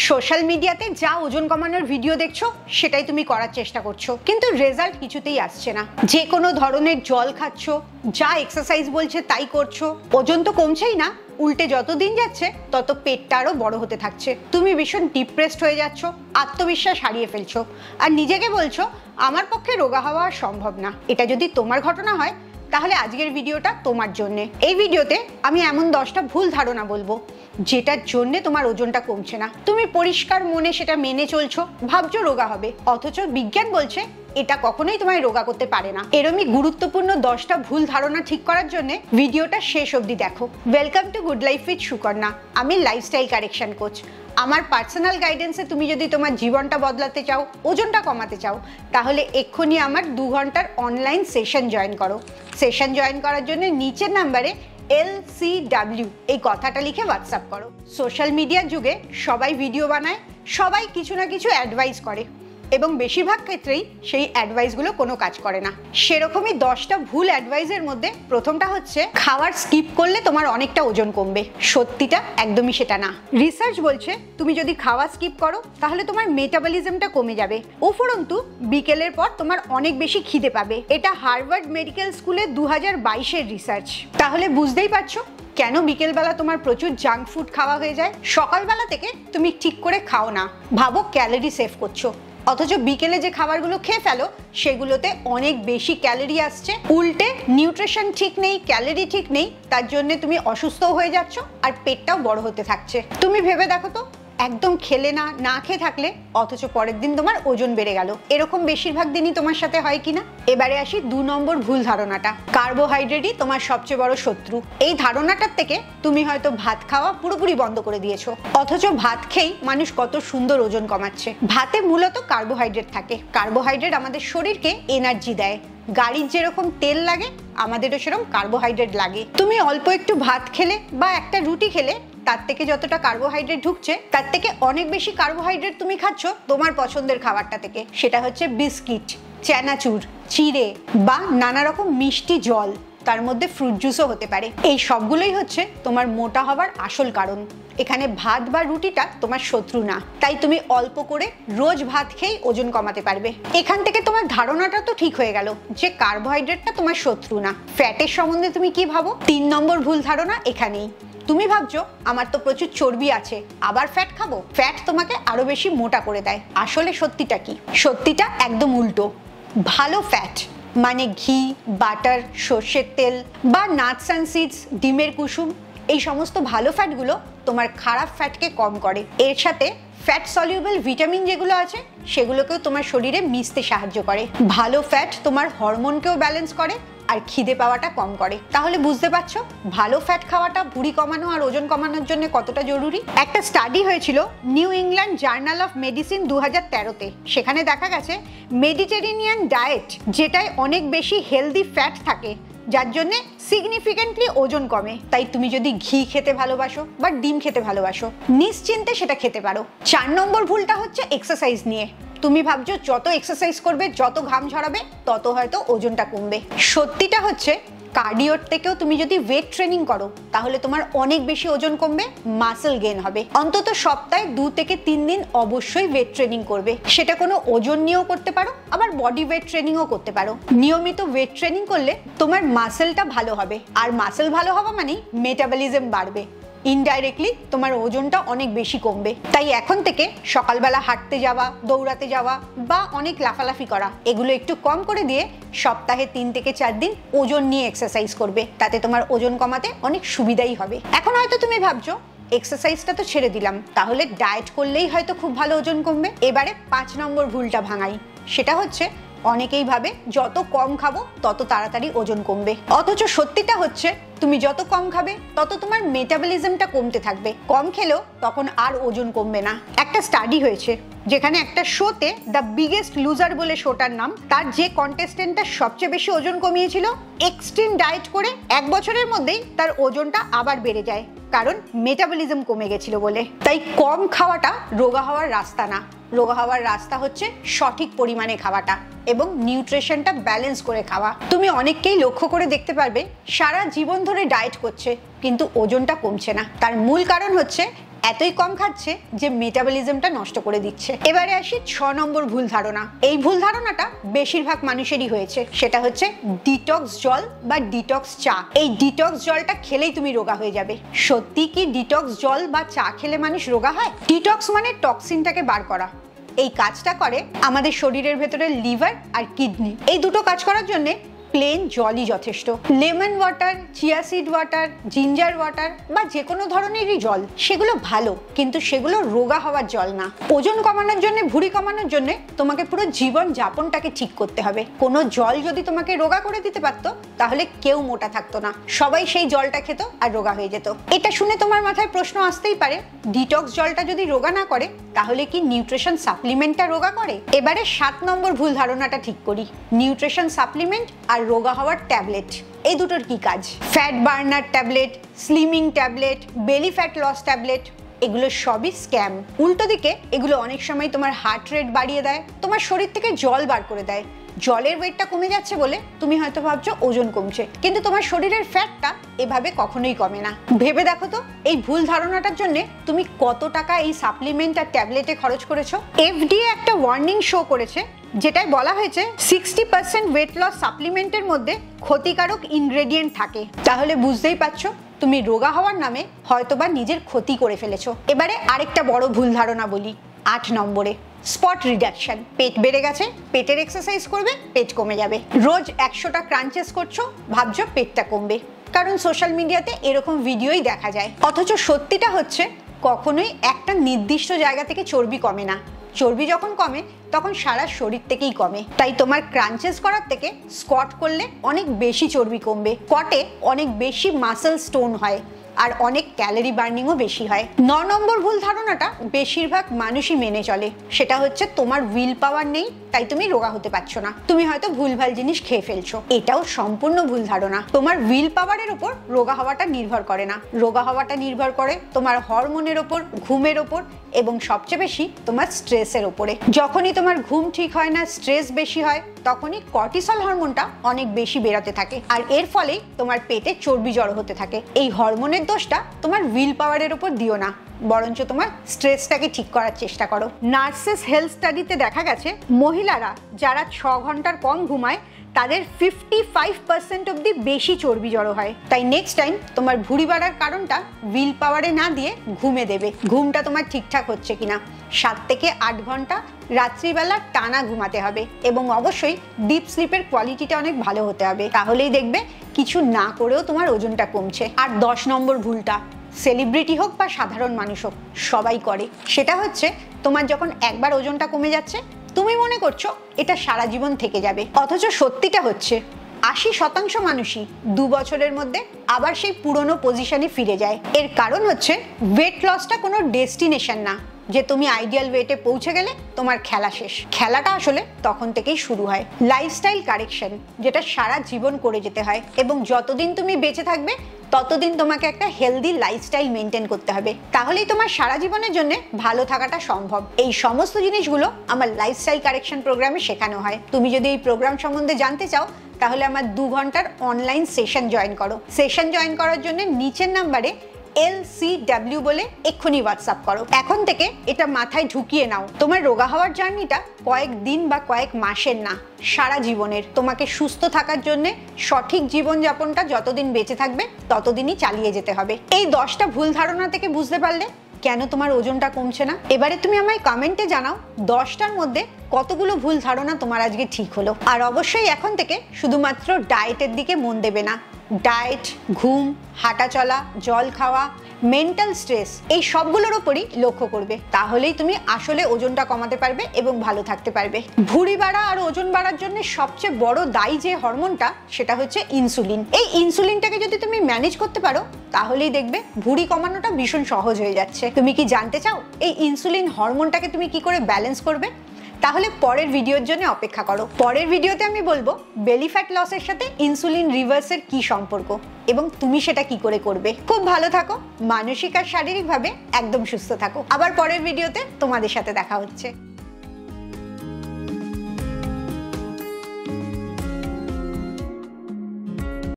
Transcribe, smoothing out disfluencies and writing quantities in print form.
Social মিডিয়াতে যা ওজন কমানোর ভিডিও দেখছো সেটাই তুমি করার চেষ্টা করছো, কিন্তু রেজাল্ট কিছুতেই আসছে না। যে কোনো ধরনের জল খাচ্ছ, যা এক্সারসাইজ বলছে তাই করছো, ওজন তো কমছেই না, উল্টে যত দিন যাচ্ছে তত পেটটা আরো বড় হতে থাকছে। তুমি ভীষণ ডিপ্রেসড হয়ে যাচ্ছ, আত্মবিশ্বাস হারিয়ে ফেলছো, আর নিজেকে বলছো আমার পক্ষে রোগা হওয়া সম্ভব না। এটা যদি তোমার ঘটনা হয় তাহলে আজকের ভিডিওটা তোমার জন্য। এই ভিডিওতে আমি এমন 10টা ভুল ধারণা বলবো যেটার জন্য তোমার ওজনটা কমছে না। তুমি পরিষ্কার মনে সেটা মেনে চলছো, ভাবছো রোগা হবে, অথচ বিজ্ঞান বলছে এটা কখনোই তোমায় রোগা করতে পারে না। এরমই গুরুত্বপূর্ণ 10টা ভুল ধারণা ঠিক করার জন্য ভিডিওটা শেষ অবধি দেখো। Welcome to good life with Sukanya. আমি লাইফস্টাইল কারেকশন কোচ। আমার পার্সোনাল গাইডেন্সে তুমি যদি তোমার জীবনটা বদলাতে চাও, ওজনটা কমাতে চাও, তাহলে এক্ষুনি আমার 2 ঘন্টার অনলাইন সেশন জয়েন করো। সেশন জয়েন করার জন্য নিচের নাম্বারে LCW এই কথাটা লিখে হোয়াটসঅ্যাপ করো। সোশ্যাল মিডিয়ার যুগে সবাই ভিডিও বানায়, সবাই কিছু না কিছু অ্যাডভাইস করে, এবং বেশিরভাগ ক্ষেত্রেই সেই অ্যাডভাইসগুলো কোনো কাজ করে না। সেরকমই 10টা ভুল অ্যাডভাইসের মধ্যে প্রথমটা হচ্ছে খাবার স্কিপ করলে তোমার অনেকটা ওজন কমবে। সত্যিটা একদমই সেটা না। রিসার্চ বলছে তুমি যদি খাওয়া স্কিপ করো তাহলে তোমার মেটাবলিজমটা কমে যাবে, উপরন্তু বিকেলের পর তোমার অনেক বেশি খিদে পাবে। এটা হার্ভার্ড মেডিকেল স্কুলে 2022-এর রিসার্চ। তাহলে বুঝতেই পারছো কেন বিকেলবেলা তোমার প্রচুর জাঙ্ক ফুড খাওয়া হয়ে যায়। সকালবেলা থেকে তুমি ঠিক করে খাও না, ভাবো ক্যালোরি সেভ করছো, অথচ বিকেলে যে খাবারগুলো খেয়ে ফেলো সেগুলোতে অনেক বেশি ক্যালোরি আসছে। উল্টে নিউট্রিশন ঠিক নেই, ক্যালোরি ঠিক নেই, তার জন্য তুমি অসুস্থ হয়ে যাচ্ছ আর পেটটাও বড় হতে থাকছে। তুমি ভেবে দেখো তো, একদম খেলে না, না খেয়ে থাকলে, অথচ পরের দিন তোমার ওজন বেড়ে গেল। এরকম বেশিরভাগ দিনই তোমার সাথে হয় কিনা। এবারে আসি 2 নম্বর ভুল ধারণাটা। কার্বোহাইড্রেটই তোমার সবচেয়ে বড় শত্রু। এই ধারণাটার থেকে তুমি হয়তো ভাত খাওয়া পুরোপুরি বন্ধ করে দিয়েছো, অথচ ভাত খেয়েই মানুষ কত সুন্দর ওজন কমাচ্ছে। ভাতে মূলত কার্বোহাইড্রেট থাকে। কার্বোহাইড্রেট আমাদের শরীরকে এনার্জি দেয়। গাড়ির যেরকম তেল লাগে আমাদেরও সেরকম কার্বোহাইড্রেট লাগে। তুমি অল্প একটু ভাত খেলে বা একটা রুটি খেলে তার থেকে যতটা কার্বোহাইড্রেট ঢুকছে তার থেকে অনেক বেশি কার্বোহাইড্রেট তুমি খাচ্ছ তোমার পছন্দের খাবারটা থেকে। সেটা হচ্ছে বিস্কিট, চানাচুর, চিড়ে বা নানা রকম মিষ্টি জল, তার মধ্যে ফ্রুট জুসও হতে পারে। এই সবগুলোই হচ্ছে তোমার মোটা হবার আসল কারণ। এখানে ভাত বা রুটিটা তোমার শত্রু না, তাই তুমি অল্প করে রোজ ভাত খেয়ে ওজন কমাতে পারবে। এখান থেকে তোমার ধারণাটা তো ঠিক হয়ে গেল যে কার্বোহাইড্রেটটা তোমার শত্রু না। ফ্যাটের সম্বন্ধে তুমি কি ভাবো? 3 নম্বর ভুল ধারণা এখানেই। তুমি ভাবছো আমার তো প্রচুর চর্বি আছে, আবার ফ্যাট খাবো। ফ্যাট তোমাকে আরো বেশি মোটা করে দেয়। আসলে সত্যিটা কি? সত্যিটা একদম উল্টো। ভালো ফ্যাট মানে ঘি, বাটার, সর্ষের তেল বা নাটস অ্যান্ড সিডস, ডিমের কুসুম, এই সমস্ত ভালো ফ্যাটগুলো তোমার খারাপ ফ্যাটকে কম করে। এর সাথে ফ্যাট সলিউবল ভিটামিন যেগুলো আছে সেগুলোকেও তোমার শরীরে মিশতে সাহায্য করে। ভালো ফ্যাট তোমার হরমোনকেও ব্যালেন্স করে আর খিদে পাওয়াটা কম করে। তাহলে বুঝতে পারছো ভালো ফ্যাট খাওয়াটা ভুঁড়ি কমানো আর ওজন কমানোর জন্য কতটা জরুরি। একটা স্টাডি হয়েছিল New England Journal of Medicine 2013-তে। সেখানে দেখা গেছে মেডিটেরেনিয়ান ডায়েট, যেটায় অনেক বেশি হেলদি ফ্যাট থাকে, যার জন্য সিগনিফিকেন্টলি ওজন কমে। তাই তুমি যদি ঘি খেতে ভালোবাসো বা ডিম খেতে ভালোবাসো, নিশ্চিন্তে সেটা খেতে পারো। 4 নম্বর ভুলটা হচ্ছে এক্সারসাইজ নিয়ে। তুমি ভাবছো যত এক্সারসাইজ করবে, যত ঘাম ঝরাবে, তত হয়তো ওজনটা কমবে। সত্যিটা হচ্ছে কার্ডিওর থেকেও তুমি যদি ওয়েট ট্রেনিং করো তাহলে তোমার অনেক বেশি ওজন কমবে, মাসেল গেইন হবে। অন্তত সপ্তাহে 2 থেকে 3 দিন অবশ্যই ওয়েট ট্রেনিং করবে। সেটা কোনো ওজন নিয়েও করতে পারো, আবার বডি ওয়েট ট্রেনিংও করতে পারো। নিয়মিত ওয়েট ট্রেনিং করলে তোমার মাসেলটা ভালো হবে, আর মাসেল ভালো হওয়া মানেই মেটাবলিজম বাড়বে। ইনডাইরেক্টলি তোমার ওজনটা অনেক বেশি কমবে। তাই এখন থেকে সকালবেলা হাঁটতে যাওয়া, দৌড়াতে যাওয়া বা অনেক লাফালাফি করা, এগুলো একটু কম করে দিয়ে সপ্তাহে 3 থেকে 4 দিন ওজন নিয়ে এক্সারসাইজ করবে। তাতে তোমার ওজন কমাতে অনেক সুবিধাই হবে। এখন হয়তো তুমি ভাবছো এক্সারসাইজটা তো ছেড়ে দিলাম, তাহলে ডায়েট করলেই হয়তো খুব ভালো ওজন কমবে। এবারে 5 নম্বর ভুলটা ভাঙাই। সেটা হচ্ছে অনেকেই ভাবে যত কম খাবো তত তাড়াতাড়ি ওজন কমবে, অথচ সত্যিটা হচ্ছে তুমি যত কম খাবে তত তোমার মেটাবলিজমটা কমতে থাকবে। কম খেলেও তখন আর ওজন কমবে না। একটা স্টাডি হয়েছে যেখানে একটা শোতে দ্য বিগেস্ট লুজার বলে শোটার নাম, তার যে কন্টেস্টেন্টটা সবচেয়ে বেশি ওজন কমিয়েছিল, এক্সট্রিম ডায়েট করে 1 বছরের মধ্যেই তার ওজনটা আবার বেড়ে যায়, কারণ মেটাবলিজম কমে গেছিল বলে। তাই কম খাওয়াটা রোগা হওয়ার রাস্তা না। রোগা হওয়ার রাস্তা হচ্ছে সঠিক পরিমাণে খাওয়াটা এবং নিউট্রিশনটা ব্যালেন্স করে খাওয়া। তুমি অনেককেই লক্ষ্য করে দেখতে পারবে সারা জীবন ধরে ডায়েট করছে কিন্তু ওজনটা কমছে না। তার মূল কারণ হচ্ছে এতই কম খাচ্ছে যে মেটাবলিজমটা নষ্ট করে দিচ্ছে। এবারে আসি 6 নম্বর ভুল ধারণা। এই ভুল ধারণাটা বেশিরভাগ মানুষেরই হয়েছে, সেটা হচ্ছে ডিটক্স জল বা ডিটক্স চা। এই ডিটক্স জলটা খেলেই তুমি রোগা হয়ে যাবে। সত্যি কি ডিটক্স জল বা চা খেলে মানুষ রোগা হয়? ডিটক্স মানে টক্সিনটাকে বার করা। এই কাজটা করে আমাদের শরীরের ভেতরে লিভার আর কিডনি। এই দুটো কাজ করার জন্য প্লেন জলই যথেষ্ট। Lemon water, chia seed water, ginger water বা যে কোনো ধরনেরই জল, সেগুলো ভালো, কিন্তু সেগুলো রোগা হওয়ার জল না। ওজন কমানোর জন্য, ভুঁড়ি কমানোর জন্য তোমাকে পুরো জীবন যাপনটাকে ঠিক করতে হবে। কোনো জল যদি তোমাকে রোগা করে দিতে পারতো তাহলে কেউ মোটা থাকতো না, সবাই সেই জলটা খেত আর রোগা হয়ে যেত। এটা শুনে তোমার মাথায় প্রশ্ন আসতেই পারে, ডিটক্স জলটা যদি রোগা না করে তাহলে কি নিউট্রিশন সাপ্লিমেন্টটা রোগা করে? এবারে 7 নম্বর ভুল ধারণাটা ঠিক করি। নিউট্রিশন সাপ্লিমেন্ট আর রোগা হওয়ার ট্যাবলেট, এই দুটোর কি কাজ? Fat burner tablet, slimming tablet, belly fat loss tablet, এগুলো সবই স্ক্যাম। উল্টো দিকে এগুলো অনেক সময় তোমার হার্ট রেট বাড়িয়ে দেয়, তোমার শরীর থেকে জল বার করে দেয়। জলের ওয়েটটা কমে যাচ্ছে বলে তুমি হয়তো ভাবছো ওজন কমছে, কিন্তু তোমার শরীরের ফ্যাটটা এভাবে কখনোই কমে না। ভেবে দেখো তো, এই ভুল ধারণাটার জন্য তুমি কত টাকা এই সাপ্লিমেন্ট আর ট্যাবলেটে খরচ করেছো। FDA একটা ওয়ার্নিং শো করেছে, যেটাই বলা হয়েছে 60% ওয়েট লস সাপ্লিমেন্টের মধ্যে ক্ষতিকারক ইনগ্রেডিয়েন্ট থাকে। তাহলে বুঝতেই পারছো তুমি রোগা হওয়ার নামে হয়তোবা নিজের ক্ষতি করে ফেলেছো। এবারে আরেকটা বড় ভুল ধারণা বলি, 8 নম্বরে স্পট রিডাকশন। পেট বেড়ে গেছে, পেটের এক্সারসাইজ করবে, পেট কমে যাবে। রোজ 100টা ক্রাঞ্চেস করছো, ভাবছো পেটটা কমবে, কারণ সোশ্যাল মিডিয়াতে এরকম ভিডিওই দেখা যায়। অথচ সত্যিটা হচ্ছে কখনোই একটা নির্দিষ্ট জায়গা থেকে চর্বি কমে না। চর্বি যখন কমে তখন সারা শরীর থেকেই কমে। তাই তোমার ক্রাঞ্চেস করার থেকে স্কোয়াট করলে অনেক বেশি চর্বি কমবে। স্কোয়াটে অনেক বেশি মাসেল স্টোন হয় আর অনেক ক্যালোরি বার্নিংও বেশি হয়। 9 নম্বর ভুল ধারণাটা বেশিরভাগ মানুষই মেনে চলে, সেটা হচ্ছে তোমার উইল পাওয়ার নেই তাই তুমি রোগা হতে পারছো না, তুমি হয়তো ভুলভাল জিনিস খেয়ে ফেলছো। এটাও সম্পূর্ণ ভুল ধারণা। তোমার উইল পাওয়ারের উপর রোগা হওয়াটা নির্ভর করে না। রোগা হওয়াটা নির্ভর করে তোমার হরমোনের ওপর, ঘুমের ওপর এবং সবচেয়ে বেশি তোমার স্ট্রেসের ওপরে। যখনই তোমার ঘুম ঠিক হয় না, স্ট্রেস বেশি হয়, তখনই কর্টিসল হরমোনটা অনেক বেশি বেরোতে থাকে আর এর ফলেই তোমার পেটে চর্বি জড়ো হতে থাকে। এই হরমোনের দোষটা তোমার উইল পাওয়ারের উপর দিও না, বরঞ্চ তোমার স্ট্রেসটাকে ঠিক করার চেষ্টা করো। নার্সেস হেলথ স্টাডিতে দেখা গেছে মহিলারা যারা 6 ঘন্টার কম ঘুমায় তাদের 55% অব্দি বেশি চর্বি জড়ো হয়। তাই নেক্সট টাইম তোমার ভুঁড়ি বাড়ার কারণটা উইল পাওয়ারে না দিয়ে ঘুমে দেবে। ঘুমটা তোমার ঠিকঠাক হচ্ছে কিনা, 7 থেকে 8 ঘন্টা রাত্রিবেলা টানা ঘুমাতে হবে এবং অবশ্যই ডিপ স্লিপের কোয়ালিটিটা অনেক ভালো হতে হবে। তাহলেই দেখবে কিছু না করেও তোমার ওজনটা কমছে। আর 10 নম্বর ভুলটা সেলিব্রিটি হোক বা সাধারণ মানুষ হোক সবাই করে, সেটা হচ্ছে তোমার যখন একবার ওজনটা কমে যাচ্ছে তুমি মনে করছো এটা সারা জীবন থেকে যাবে। অথচ সত্যিটা হচ্ছে 80% মানুষই 2 বছরের মধ্যে আবার সেই পুরনো পজিশনে ফিরে যায়। এর কারণ হচ্ছে ওয়েট লসটা কোনো ডেস্টিনেশন না যে তুমি আইডিয়াল ওয়েটে পৌঁছে গেলে তোমার খেলা শেষ। খেলাটা আসলে তখন থেকেই শুরু হয়। লাইফস্টাইল কারেকশন, যেটা সারা জীবন করে যেতে হয় এবং যতদিন তুমি বেঁচে থাকবে ততদিন তোমাকে একটা হেলদি লাইফস্টাইল মেনটেন করতে হবে, তাহলেই তোমার সারা জীবনের জন্য ভালো থাকাটা সম্ভব। এই সমস্ত জিনিসগুলো আমার লাইফস্টাইল কারেকশন প্রোগ্রামে শেখানো হয়। তুমি যদি এই প্রোগ্রাম সম্বন্ধে জানতে চাও তাহলে আমার 2 ঘন্টার অনলাইন সেশন জয়েন করো। সেশন জয়েন করার জন্য নিচের নাম্বারে LCW বলে এক্ষুনি হোয়াটসঅ্যাপ করো। এখন থেকে এটা মাথায় ঢুকিয়ে নাও, তোমার রোগা হওয়ার জার্নিটা কয়েক দিন বা কয়েক মাসের না, সারা জীবনের। তোমাকে সুস্থ থাকার জন্য সঠিক জীবনযাপনটা যতদিন বেঁচে থাকবে ততদিনই চালিয়ে যেতে হবে। এই 10টা ভুল ধারণা থেকে বুঝতে পারলে কেন তোমার ওজনটা কমছে না। এবারে তুমি আমায় কমেন্টে জানাও 10টার মধ্যে কতগুলো ভুল ধারণা তোমার আজকে ঠিক হলো। আর অবশ্যই এখন থেকে শুধুমাত্র ডায়েটের দিকে মন দেবে না, ডায়েট, ঘুম, হাঁটা চলা, জল খাওয়া, মেন্টাল স্ট্রেস, এই সবগুলোর উপরই লক্ষ্য করবে। তাহলেই তুমি আসলে ওজনটা কমাতে পারবে এবং ভালো থাকতে পারবে। ভুঁড়ি বাড়া আর ওজন বাড়ার জন্য সবচেয়ে বড় দায়ী যে হরমোনটা সেটা হচ্ছে ইনসুলিন। এই ইনসুলিনটাকে যদি তুমি ম্যানেজ করতে পারো তাহলেই দেখবে ভুঁড়ি কমানোটা ভীষণ সহজ হয়ে যাচ্ছে। তুমি কি জানতে চাও এই ইনসুলিন হরমোনটাকে তুমি কি করে ব্যালেন্স করবে? তাহলে পরের ভিডিওর জন্য অপেক্ষা করো। পরের ভিডিওতে আমি বলবো বেলি ফ্যাট লসের সাথে ইনসুলিন রিভার্সের কি সম্পর্ক এবং তুমি সেটা কি করে করবে। খুব ভালো থাকো, মানসিক আর শারীরিকভাবে একদম সুস্থ থাকো। আবার পরের ভিডিওতে তোমাদের সাথে দেখা হচ্ছে।